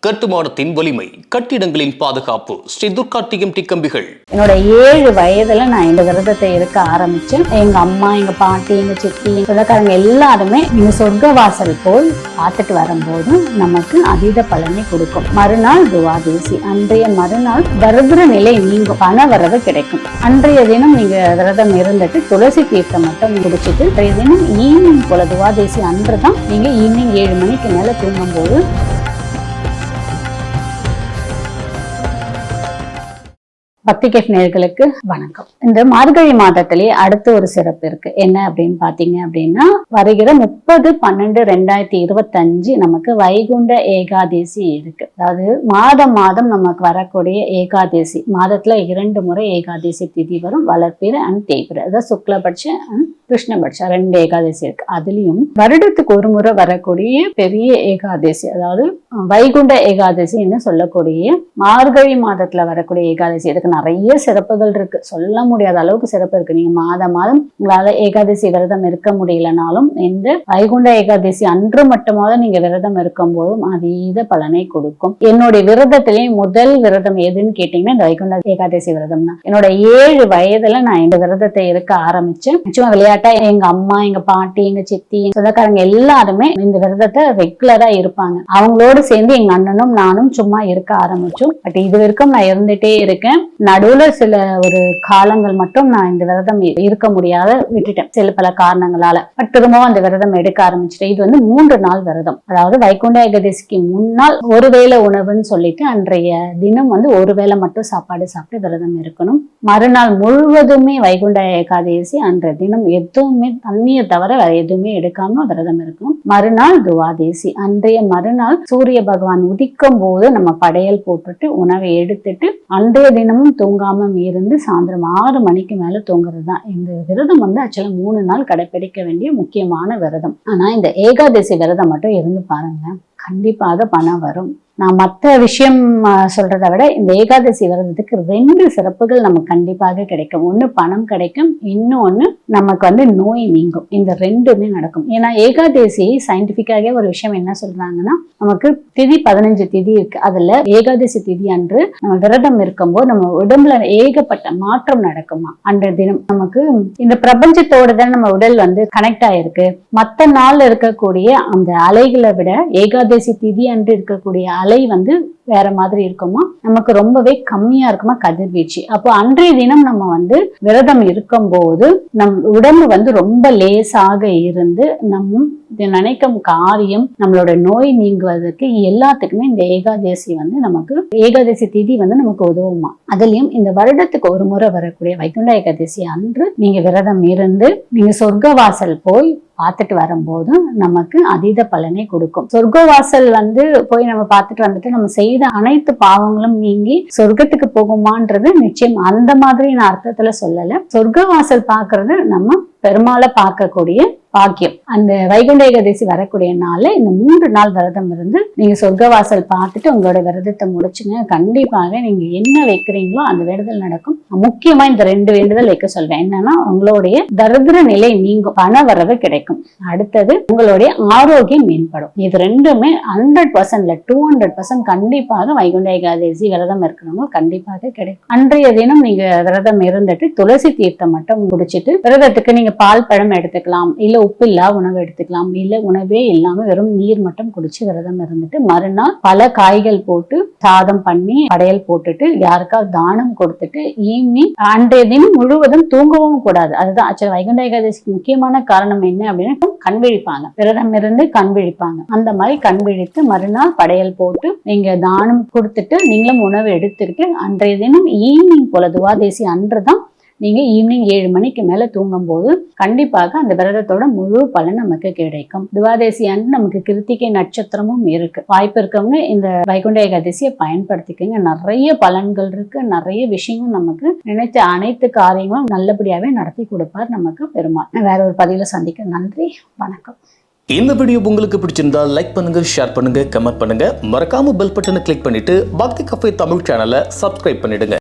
கட்டுமானத்தின் வலிமை, கட்டிடங்களின் பாதுகாப்பு. ஸ்ரீ துர்கா டிஎம்டி கம்பிகள். என்னோட 7 வயதுல நான் இந்த விரதத்தை இருக்க ஆரம்பிச்சேன். எங்க அம்மா, எங்க பாட்டி, எங்க சித்தி, சொந்தக்காரங்க எல்லாருமே இந்த சொர்க்க வாசல் போல் பார்த்துட்டு வரும்போது நமக்கு அதீத பலனை கொடுக்கும். மறுநாள் துவாதேசி, அன்றைய மறுநாள் தரித்திர நிலை நீங்கும், பண வரவு கிடைக்கும். அன்றைய தினம் நீங்க விரதம் இருந்துட்டு துளசி தீர்த்தம் மட்டும் குடிச்சிட்டு அன்றைய தினம் ஈவினிங் போல துவாதேசி அன்றுதான் நீங்க ஈவினிங் 7 மணிக்கு மேல தூங்கும் போது பக்தி கேஃப் நேயர்களுக்கு வணக்கம். இந்த மார்கழி மாதத்திலே அடுத்து ஒரு சிறப்பு இருக்கு. என்ன அப்படின்னு பாத்தீங்க அப்படின்னா, வருகிற 30/12/2025 நமக்கு வைகுண்ட ஏகாதேசி இருக்கு. அதாவது மாதம் நமக்கு வரக்கூடிய ஏகாதேசி, மாதத்துல 2 முறை ஏகாதேசி திதி வரும். வளர்ப்பிறை அண்ட் தேய்பிறை, அதாவது சுக்லபட்ச அண்ட் கிருஷ்ணபட்சம் 2 ஏகாதசி இருக்கு. அதுலயும் வருடத்துக்கு ஒரு முறை வரக்கூடிய பெரிய ஏகாதசி, அதாவது வைகுண்ட ஏகாதசின்னு சொல்லக்கூடிய மார்கழி மாதத்துல வரக்கூடிய ஏகாதசி. இதுக்கு நிறைய சிறப்புகள் இருக்கு, சொல்ல முடியாத அளவுக்கு சிறப்பு இருக்கு. நீங்க மாதம் உங்களால ஏகாதசி விரதம் இருக்க முடியலனாலும் இந்த வைகுண்ட ஏகாதசி அன்று மட்டுமாவது நீங்க விரதம் இருக்கும் போதும் அதீத பலனை கொடுக்கும். என்னுடைய விரதத்திலேயே முதல் விரதம் எதுன்னு கேட்டீங்கன்னா இந்த வைகுண்ட ஏகாதசி விரதம் தான். என்னோட 7 வயதுல நான் இந்த விரதத்தை இருக்க ஆரம்பிச்சேன். சும்மா விளையாட்டா எங்க அம்மா, எங்க பாட்டி, எங்க சித்தி, சொந்தக்காரங்க எல்லாருமே இந்த விரதத்தை ரெகுலரா இருப்பாங்க. அவங்களோடு சேர்ந்து எங்க அண்ணனும் நானும் சும்மா இருக்க ஆரம்பிச்சோம். பட் இது வரைக்கும் நான் இருந்துட்டே இருக்கேன். நடுவுல சில ஒரு காலங்கள் மட்டும் நான் இந்த விரதம் இருக்க முடியாத விட்டுட்டேன், சில பல காரணங்களால. பட் திரும்பவும் அந்த விரதம் எடுக்க ஆரம்பிச்சிட்டேன். இது வந்து 3 நாள் விரதம். அதாவது வைகுண்ட ஏகாதசிக்கு முன்னால் ஒருவேளை உணவுன்னு சொல்லிட்டு அன்றைய தினம் வந்து ஒருவேளை மட்டும் சாப்பாடு சாப்பிட்டு விரதம் இருக்கணும். மறுநாள் முழுவதுமே வைகுண்ட ஏகாதசி அன்றைய தினம் எதுவுமே தண்ணியை தவிர வேற எதுவுமே எடுக்காம விரதம் இருக்கணும். மறுநாள் துவாதேசி, அன்றைய மறுநாள் சூரிய பகவான் உதிக்கும் போது நம்ம படையல் போட்டுட்டு உணவை எடுத்துட்டு அன்றைய தினமும் தூங்காம இருந்து சாயந்தரம் 6 மணிக்கு மேல தூங்குறது தான். இந்த விரதம் வந்து ஆக்சுவலா 3 நாள் கடைபிடிக்க வேண்டிய முக்கியமான விரதம். ஆனா இந்த ஏகாதசி விரதம் மட்டும் இருந்து பாருங்க, கண்டிப்பாக பணம் வரும். நான் மற்ற விஷயம் சொல்றதை விட இந்த ஏகாதசி விரதத்துக்கு 2 சிறப்புகள் நமக்கு கண்டிப்பாக கிடைக்கும். ஒண்ணு பணம் கிடைக்கும், இன்னொன்னு நமக்கு வந்து நோய் நீங்கும். இந்த 2மே நடக்கும். ஏன்னா ஏகாதசி சயின்டிபிக்காக ஒரு விஷயம் என்ன சொல்றாங்கன்னா, நமக்கு திதி 15 திதி இருக்கு. அதுல ஏகாதசி திதி அன்று நம்ம விரதம் இருக்கும்போது நம்ம உடம்புல ஏகப்பட்ட மாற்றம் நடக்குமா. அன்றைய தினம் நமக்கு இந்த பிரபஞ்சத்தோட தான் நம்ம உடல் வந்து கனெக்ட் ஆயிருக்கு. மற்ற நாள்ல இருக்கக்கூடிய அந்த அலைகளை விட ஏகாதசி திதி அன்று இருக்கக்கூடிய அலை வந்து வேற மாதிரி இருக்குமா, நமக்கு ரொம்பவே கம்மியா இருக்குமா கதிர்வீச்சு. அப்போ அன்றைய தினம் நம்ம வந்து விரதம் இருக்கும் போது நம் உடம்பு வந்து ரொம்ப லேசாக இருந்து நம்ம நினைக்கும் காரியம், நம்மளோட நோய் நீங்குவதற்கு எல்லாத்துக்குமே இந்த ஏகாதசி வந்து நமக்கு ஏகாதசி திதி வந்து நமக்கு உதவுமா. அதுலயும் இந்த வருடத்துக்கு ஒரு முறை வரக்கூடிய வைகுண்ட ஏகாதசி அன்று நீங்க விரதம் இருந்து நீங்க சொர்க்க வாசல் போய் பார்த்துட்டு வரும்போது நமக்கு அதீத பலனை கொடுக்கும். சொர்க்கவாசல் வந்து போய் நம்ம பார்த்துட்டு வந்துட்டு நம்ம செய்த அனைத்து பாவங்களும் நீங்கி சொர்க்கத்துக்கு போகுமான்றது நிச்சயம் அந்த மாதிரி நான் அர்த்தத்துல சொல்லல. சொர்க்கவாசல் பாக்குறது நம்ம பெருமாளை பார்க்கக்கூடிய பாக்கியம். அந்த வைகுண்ட ஏகாதசி வரக்கூடிய நாள்ல இந்த 3 நாள் விரதம் இருந்து நீங்க சொர்க்கவாசல் பார்த்துட்டு உங்களோட விரதத்தை முடிச்சுங்க. கண்டிப்பாக நீங்க என்ன வைக்கிறீங்களோ அந்த வேண்டுதல் நடக்கும். முக்கியமா இந்த 2 வேண்டுதல் வைக்க சொல்வேன். என்னன்னா, உங்களுடைய தரித்திர நிலை நீங்கும், பண வரவு கிடைக்கும். அடுத்தது உங்களுடைய ஆரோக்கியம் மேம்படும். இது 2மே 100% 200% கண்டிப்பாக வைகுண்ட ஏகாதசி விரதம் இருக்கிறவங்க கண்டிப்பாக கிடைக்கும். அன்றைய தினம் நீங்க விரதம் இருந்துட்டு துளசி தீர்த்தம் மட்டும் குடிச்சிட்டு விரதத்துக்கு நீங்க பால் பழம் எடுத்துக்கலாம், இல்ல உப்பு இல்லா உணவு எடுத்துக்கலாம், இல்ல உணவே இல்லாம வெறும் நீர் மட்டும் குடிச்சு விரதம் இருந்துட்டு மறுநாள் பல காய்கள் போட்டு சாதம் பண்ணி படையல் போட்டுட்டு யாருக்காவது தானம் கொடுத்துட்டு ஈவினிங் அன்றைய தினம் முழுவதும் தூங்கவும் கூடாது. அதுதான் ஆக்சுவலா வைகுண்ட ஏகாதசிக்கு முக்கியமான காரணம் என்ன அப்படின்னா, கண் விழிப்பாங்க, விரதம் இருந்து கண் விழிப்பாங்க. அந்த மாதிரி கண் விழித்து மறுநாள் படையல் போட்டு நீங்க தானம் கொடுத்துட்டு நீங்களும் உணவு எடுத்துக்கிட்டு அன்றைய தினம் ஈவினிங் போல துவாதேசி அன்றுதான் நீங்க ஈவினிங் 7 மணிக்கு மேல தூங்கும் போது கண்டிப்பாக அந்த விரதத்தோட முழு பலன் நமக்கு கிடைக்கும். துவாதேசி அன்று நமக்கு கிருத்திகை நட்சத்திரமும் இருக்கு. வாய்ப்பு இருக்கவங்க இந்த வைகுண்ட ஏகாதசியை பயன்படுத்திக்கங்க. நிறைய பலன்கள் இருக்கு, நிறைய விஷயங்கள் நமக்கு நினைச்ச அனைத்து காரியங்களும் நல்லபடியாவே நடத்தி கொடுப்பார் நமக்கு பெருமாள். வேற ஒரு பதிவுல சந்திக்க நன்றி, வணக்கம். இந்த வீடியோ உங்களுக்கு பிடிச்சிருந்தா லைக் பண்ணுங்க, ஷேர் பண்ணுங்க, கமெண்ட் பண்ணுங்க. மறக்காம பெல் பட்டனை கிளிக் பண்ணிட்டு பக்தி கஃபே தமிழ் சேனலை சப்ஸ்கிரைப் பண்ணிடுங்க.